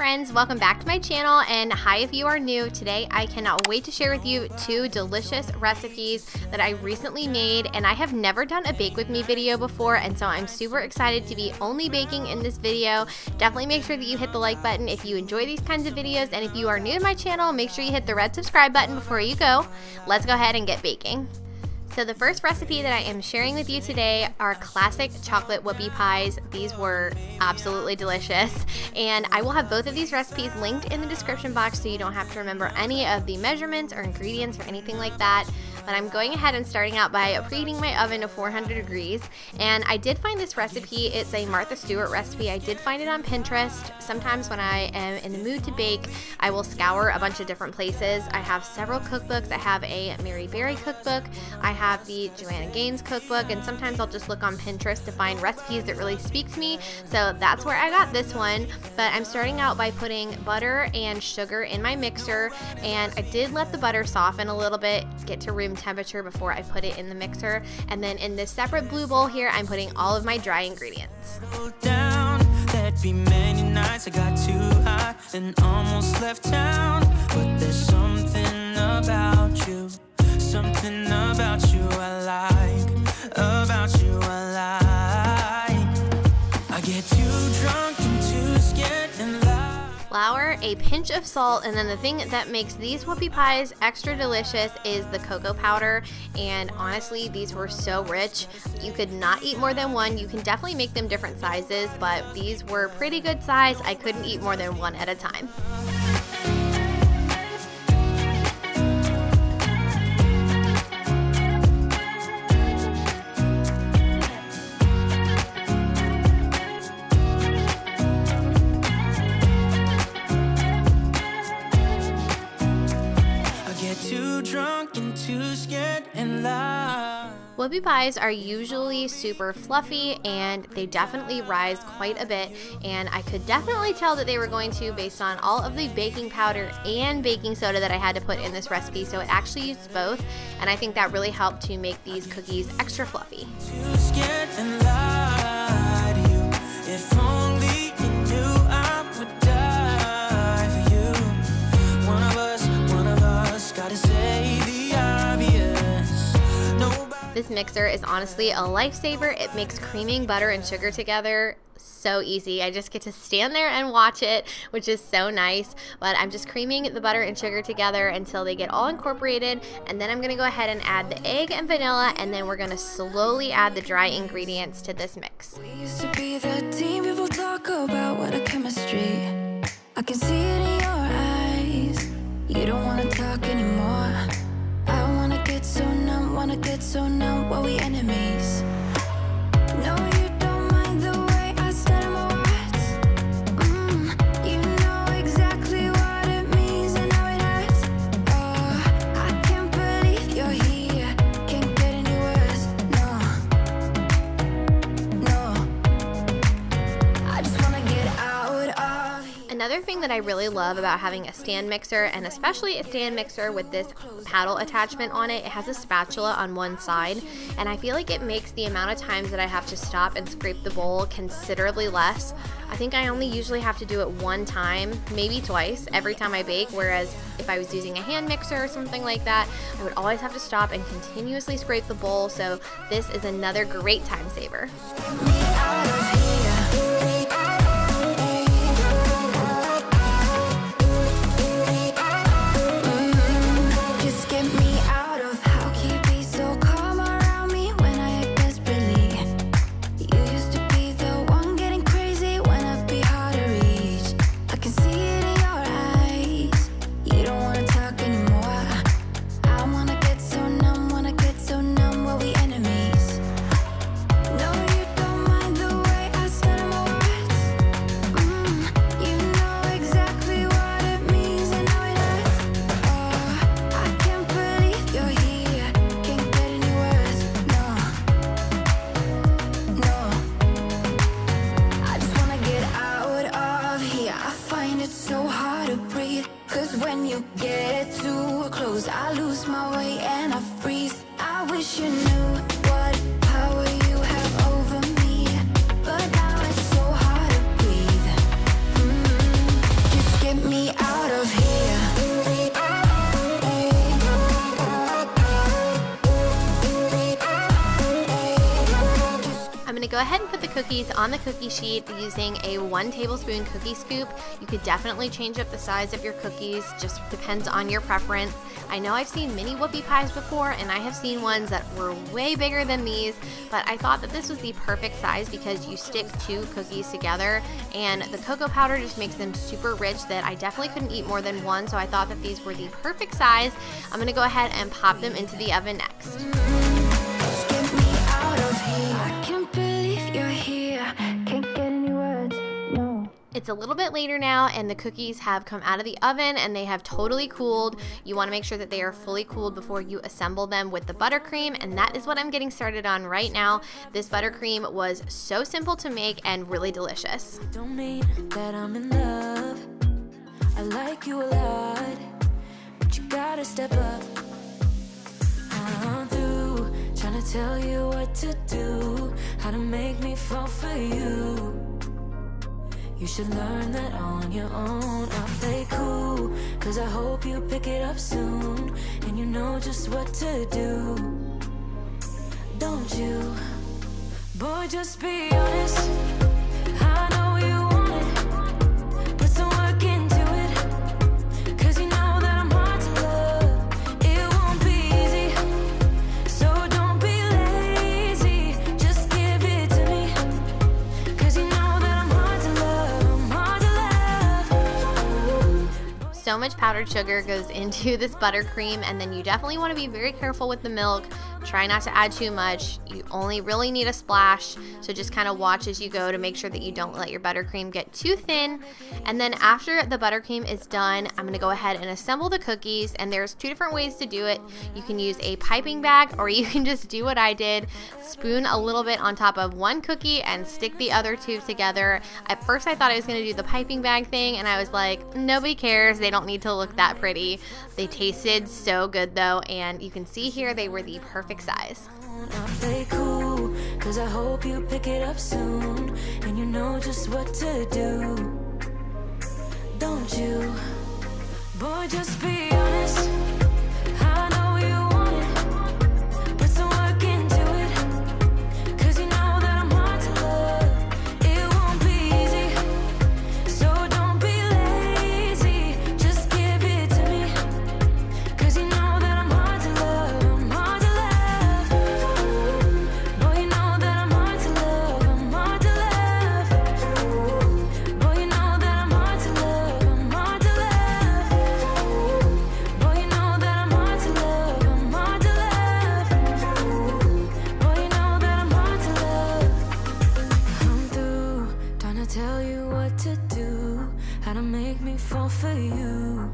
friends, welcome back to my channel, and hi if you are new. Today I cannot wait to share with you two delicious recipes that I recently made, and I have never done a bake with me video before, and so I'm super excited to be only baking in this video. Definitely make sure that you hit the like button if you enjoy these kinds of videos, and if you are new to my channel, make sure you hit the red subscribe button before you go. Let's go ahead and get baking. So the first recipe that I am sharing with you today are classic chocolate whoopie pies. These were absolutely delicious, and I will have both of these recipes linked in the description box so you don't have to remember any of the measurements or ingredients or anything like that. But I'm going ahead and starting out by preheating my oven to 400 degrees, and I did find this recipe. It's a Martha Stewart recipe. I did find it on Pinterest. Sometimes when I am in the mood to bake, I will scour a bunch of different places. I have several cookbooks. I have a Mary Berry cookbook. I have the Joanna Gaines cookbook, and sometimes I'll just look on Pinterest to find recipes that really speak to me. So that's where I got this one. But I'm starting out by putting butter and sugar in my mixer, and I did let the butter soften a little bit, get to room temperature before I put it in the mixer. And then in this separate blue bowl here, I'm putting all of my dry ingredients. There'd be many nights I got too high and almost left town, but there's something about you I like, about you I like. I get too drunk and too scared and lie. Flour, a pinch of salt, and then the thing that makes these whoopie pies extra delicious is the cocoa powder. And honestly, these were so rich. You could not eat more than one. You can definitely make them different sizes, but these were pretty good size. I couldn't eat more than one at a time. Whoopie pies are usually super fluffy, and they definitely rise quite a bit, and I could definitely tell that they were going to based on all of the baking powder and baking soda that I had to put in this recipe. So it actually used both, and I think that really helped to make these cookies extra fluffy. This mixer is honestly a lifesaver. It makes creaming butter and sugar together so easy. I just get to stand there and watch it, which is so nice. But I'm just creaming the butter and sugar together until they get all incorporated, and then I'm going to go ahead and add the egg and vanilla, and then we're going to slowly add the dry ingredients to this mix. We used to be the team people talk about, what a chemistry. I can see it in your eyes. You don't want to talk anymore. I wanna get so numb while we enemies. No, you don't mind the way I stutter my words. You know exactly what it means and how it hurts. Oh, I can't believe you're here. Can't get any worse. No, I just wanna get out of here. Another thing that I really love about having a stand mixer, and especially a stand mixer with this paddle attachment on it, it has a spatula on one side, and I feel like it makes the amount of times that I have to stop and scrape the bowl considerably less. I think I only usually have to do it one time, maybe twice, every time I bake, whereas if I was using a hand mixer or something like that, I would always have to stop and continuously scrape the bowl, so this is another great time saver. No, you don't mind. go ahead and put the cookies on the cookie sheet using a 1 tablespoon cookie scoop. You could definitely change up the size of your cookies, just depends on your preference. I know I've seen mini whoopie pies before, and I have seen ones that were way bigger than these, but I thought that this was the perfect size because you stick 2 cookies together, and the cocoa powder just makes them super rich that I definitely couldn't eat more than 1, so I thought that these were the perfect size. I'm gonna go ahead and pop them into the oven next. Get me out of here. I can't believe you're here. Can't get any words, no. It's a little bit later now, and the cookies have come out of the oven and they have totally cooled. You want to make sure that they are fully cooled before you assemble them with the buttercream, and that is what I'm getting started on right now. This buttercream was so simple to make and really delicious. Don't mean that I'm in love. I like you a lot, but you gotta step up. I'm through trying to tell you what to do, how to make me fall for you. You should learn that on your own. I'll play cool, cause I hope you pick it up soon, and you know just what to do. Don't you? Boy, just be honest. I know you want it. Put some work into it, cause you know that I'm hard to love. It won't be easy, so don't be lazy. Just give it to me, cause you know that I'm hard to love. I'm hard to love. So much powdered sugar goes into this buttercream, and then you definitely want to be very careful with the milk. Try not to add too much. You only really need a splash, so just kind of watch as you go to make sure that you don't let your buttercream get too thin. And then after the buttercream is done, I'm going to go ahead and assemble the cookies, and there's 2 different ways to do it. You can use a piping bag, or you can just do what I did, spoon a little bit on top of 1 cookie and stick the other 2 together. At first I thought I was going to do the piping bag thing, and I was like, nobody cares, they don't need to look that pretty. They tasted so good though, and you can see here they were the perfect size. I'll play cool, cause I hope you pick it up soon, and you know just what to do. Don't you? Boy, just be honest. I know you want it. Put some work into it, cause you know that I'm hard to love. It won't be easy, so don't be lazy. Just give it to me, cause you know that I'm hard to love. I'm hard to love. Boy, you know that I'm hard to love. I'm hard to love. Boy, you know that I'm hard to love. I'm hard to love. Boy, you know that I'm hard to love. I'm hard to love. Boy, you know that I'm hard to love. I'm through trying to tell you what to do, how to make me fall for you.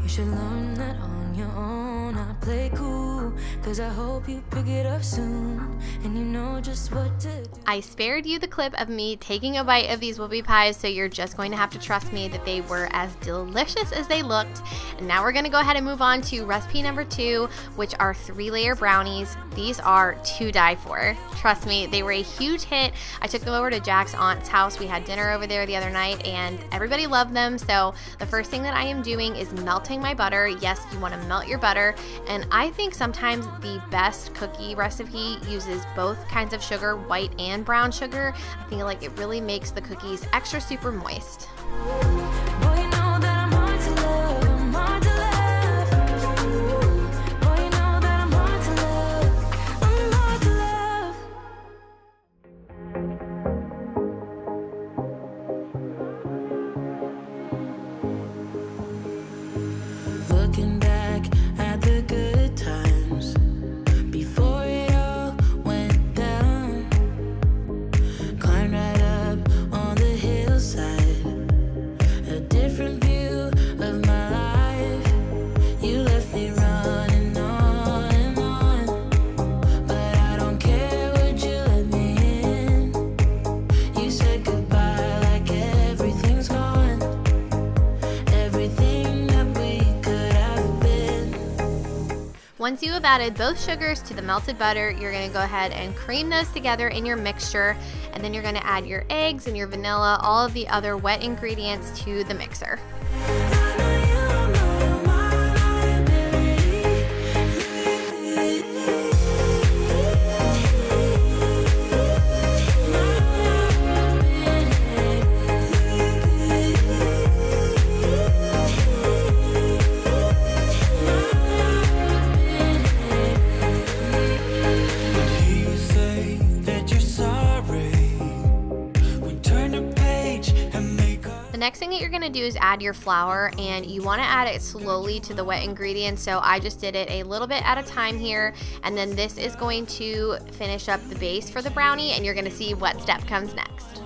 You should learn that on your own. I play cool, cause I hope you pick it up soon, and you know just what to do. I spared you the clip of me taking a bite of these whoopie pies, so you're just going to have to trust me that they were as delicious as they looked. And now we're going to go ahead and move on to recipe number 2, which are 3-layer brownies. These are to die for. Trust me, they were a huge hit. I took them over to Jack's aunt's house. We had dinner over there the other night, and everybody loved them. So the first thing that I am doing is melting my butter. Yes, you want to melt your butter, and I think sometimes the best cookie recipe uses both kinds of sugar, white and brown sugar. I feel like it really makes the cookies extra super moist. Boy, you know that I'm hard to love. I'm hard to love. Boy, you know that I'm hard to love. I'm hard to love. Looking back at the good times before it all went down, climbed right up on the hillside, a different view of my life. You left me running on and on, but I don't care, would you let me in? You said goodbye like everything's gone, everything that we could have been. Once you have added both sugars to the melted butter, you're going to go ahead and cream those together in your mixture, and then you're going to add your eggs and your vanilla, all of the other wet ingredients to the mixer. next thing that you're going to do is add your flour, and you want to add it slowly to the wet ingredients. So I just did it a little bit at a time here, and then this is going to finish up the base for the brownie, and you're going to see what step comes next.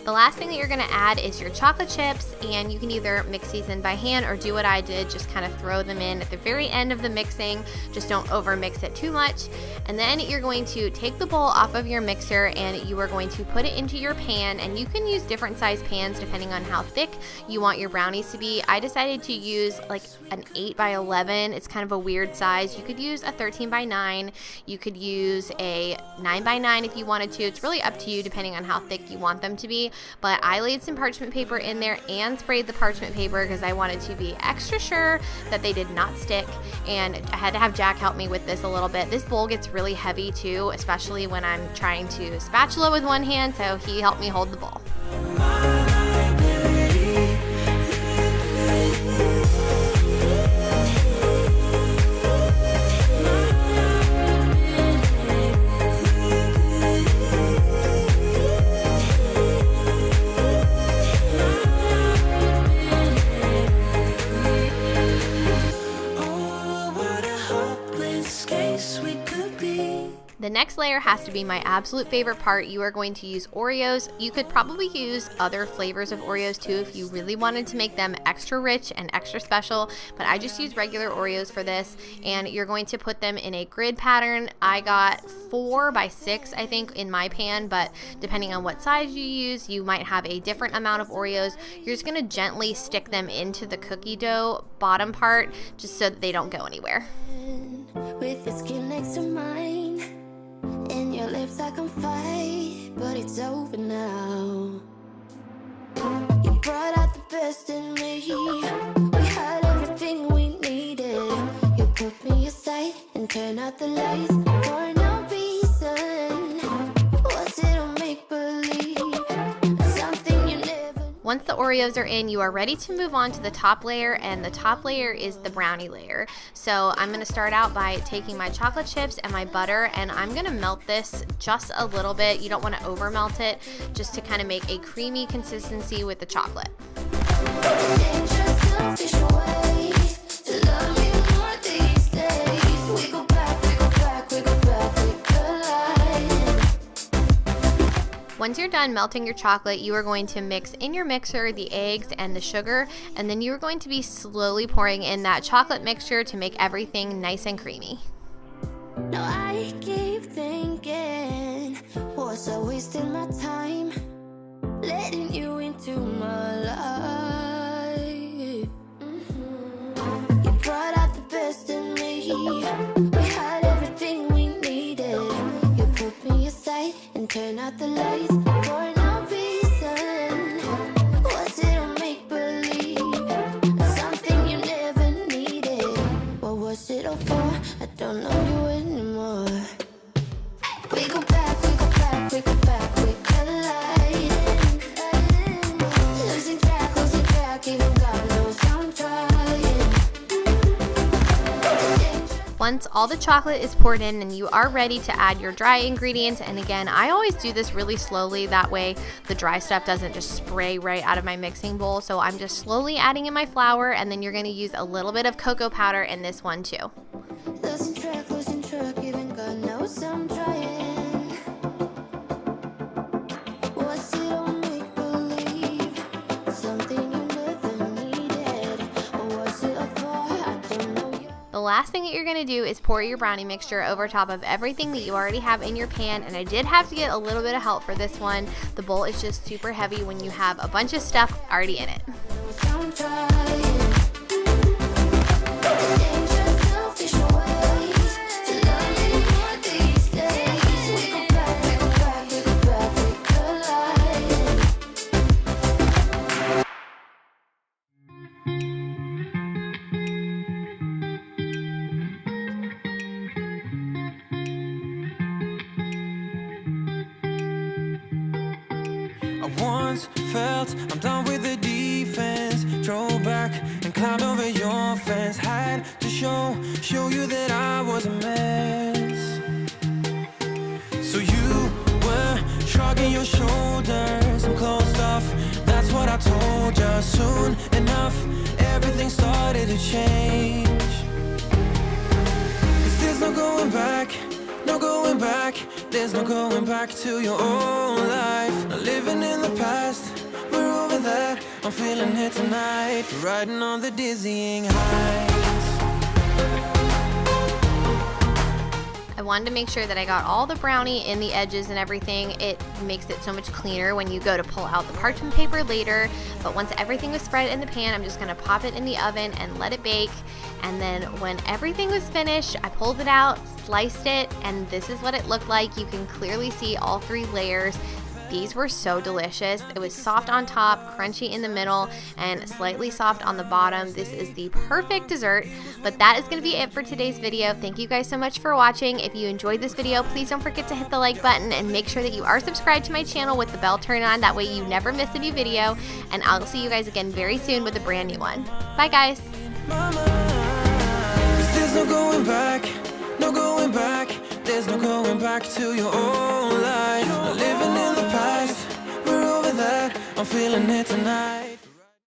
The last thing that you're going to add is your chocolate chips, and you can either mix these in by hand or do what I did, just kind of throw them in at the very end of the mixing. Just don't over mix it too much. And then you're going to take the bowl off of your mixer, and you are going to put it into your pan, and you can use different size pans depending on how thick you want your brownies to be. I decided to use like an 8 by 11. It's kind of a weird size. You could use a 13 by 9. You could use a 9 by 9 if you wanted to. It's really up to you depending on how thick you want them to be. But I laid some parchment paper in there and sprayed the parchment paper because I wanted to be extra sure that they did not stick, and I had to have Jack help me with this a little bit. This bowl gets really heavy too, especially when I'm trying to spatula with one hand, so he helped me hold the bowl. The next layer has to be my absolute favorite part. You are going to use Oreos. You could probably use other flavors of Oreos too if you really wanted to make them extra rich and extra special, but I just use regular Oreos for this, and you're going to put them in a grid pattern. I got 4 by 6 I think in my pan, but depending on what size you use, you might have a different amount of Oreos. You're just going to gently stick them into the cookie dough bottom part just so that they don't go anywhere. With your skin next to mine, and your lips I can fight, but it's over now. You brought out the best in me. We had everything we needed. You put me aside and turned out the lights for no reason. Was it a make-believe? Something you never. Once the Oreos are in, you are ready to move on to the top layer, and the top layer is the brownie layer. So I'm going to start out by taking my chocolate chips and my butter, and I'm going to melt this just a little bit. You don't want to over melt it, just to kind of make a creamy consistency with the chocolate. Once you're done melting your chocolate, you are going to mix in your mixer the eggs and the sugar, and then you are going to be slowly pouring in that chocolate mixture to make everything nice and creamy. No, I keep thinking, was I wasting my time letting you into my life? You brought out the best in me. We had everything we needed. You put me aside and turned out the lights for no reason. Was it a make-believe? Something you never needed. What was it all for? I don't know you anymore. We go back, we go back, we go back, we colliding. Losing track, even God knows I'm trying. Once all the chocolate is poured in and you are ready to add your dry ingredients, and again, I always do this really slowly, that way the dry stuff doesn't just spray right out of my mixing bowl. So I'm just slowly adding in my flour, and then you're going to use a little bit of cocoa powder in this one too. Losing track, even God knows I'm trying. Was it all make-believe? Something you never needed. Or was it all for? I don't know yet. The last thing that you're going to do is pour your brownie mixture over top of everything that you already have in your pan, and I did have to get a little bit of help for this one. The bowl is just super heavy when you have a bunch of stuff already in it. I'm trying. Dangerous, selfish ways to love you more these days. We go back, we go back, we go back, we collide. I once felt I'm done with the defense. Drove back and climbed over your fence. Had to show you that I was a mess. So you were shrugging your shoulders and closed off. That's what I told you. Soon enough, everything started to change. 'Cause there's no going back, no going back. There's no going back to your old life. Not living in the past, we're over that. I'm feeling it tonight, riding on the dizzying heights. I wanted to make sure that I got all the brownie in the edges and everything. It makes it so much cleaner when you go to pull out the parchment paper later. But once everything was spread in the pan, I'm just gonna pop it in the oven and let it bake. And then when everything was finished, I pulled it out, sliced it, and this is what it looked like. You can clearly see all 3 layers. These were so delicious. It was soft on top, crunchy in the middle, and slightly soft on the bottom. This is the perfect dessert. But that is going to be it for today's video. Thank you guys so much for watching. If you enjoyed this video, please don't forget to hit the like button and make sure that you are subscribed to my channel with the bell turned on. That way you never miss a new video. And I'll see you guys again very soon with a brand new one. Bye guys. There's no going back, no going back. There's no going back to your old life. Not living in the past, we're over that. I'm feeling it tonight.